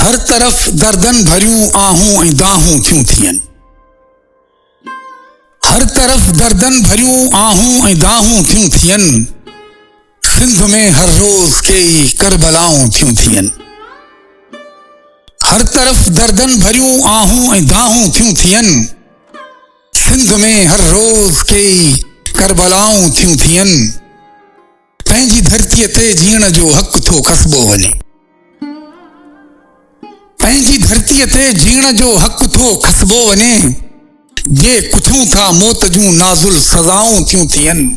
हर तरफ़ दर्दन भरियूं आहूं ऐं दाहूं थियूं थियनि। हर तरफ़ दर्दन भरियूं आहूं ऐं दाहूं थियूं थियनि। सिंध में हर रोज़ कई करबलाऊं थियूं थियनि। हर तरफ़ दर्दन भरियूं आहूं ऐं दाहूं थियूं थियनि। सिंध में हर रोज़ कई करबलाऊं थियूं थियनि। पंहिंजी धरतीअ ते जीअण जो हक़ थो खसबो वञे। पंहिंजी धरतीअ ते जीअण जो हक़ थो खसबो वञे। जे कुछूं था मौत जूं नाज़ुल सज़ाऊं थियूं थियनि।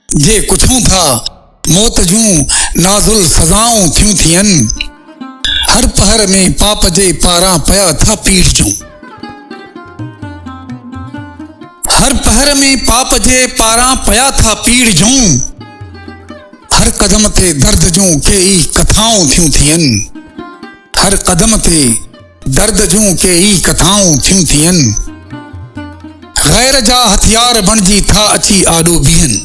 जे कुछूं था मौत जूं नाज़ुल सज़ाऊं थियूं थियनि। हर पहर में पाप जे पारां पया था पीड़िजूं। हर पहर में पाप जे पारां पया था पीड़िजूं। हर कदम ते दर्द जूं कई कथाऊं थियूं थियनि। हर कदम ते दर्द जूं कई कथाऊं थियूं थियनि। गैर जा हथियार बणिजी था अची आॾो बीहनि।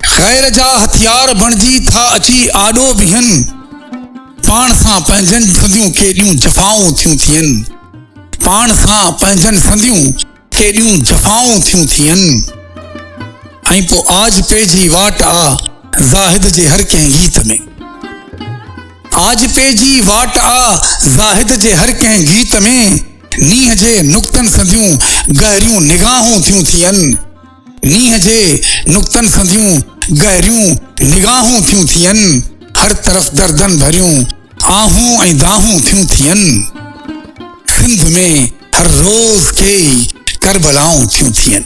गैर जा हथियार बणिजी था अची आॾो बीहनि। पाण सां पंहिंजनि संदियूं केॾियूं जफ़ाऊं थियूं थियनि। पाण सां पंहिंजनि संदियूं केॾियूं जफ़ाऊं थियूं थियनि। ऐं पोइ आज पेजी वाट आ ज़ाहिद जे हर कंहिं गीत में। आज पेजी वाट आ ज़ाहिद जे हर कंहिं गीत में। नींहं जे नुक़्तनि संदियूं गहरियूं निगाहूं थियूं थियनि। नींहं जे नुक़्तनि संदियूं गहरियूं निगाहूं थियूं थियनि। हर तरफ़ दर्दन भरियूं आहूं ऐं दाहूं थियूं थियनि। सिंध में हर रोज़ कई करबलाऊं थियूं थियनि।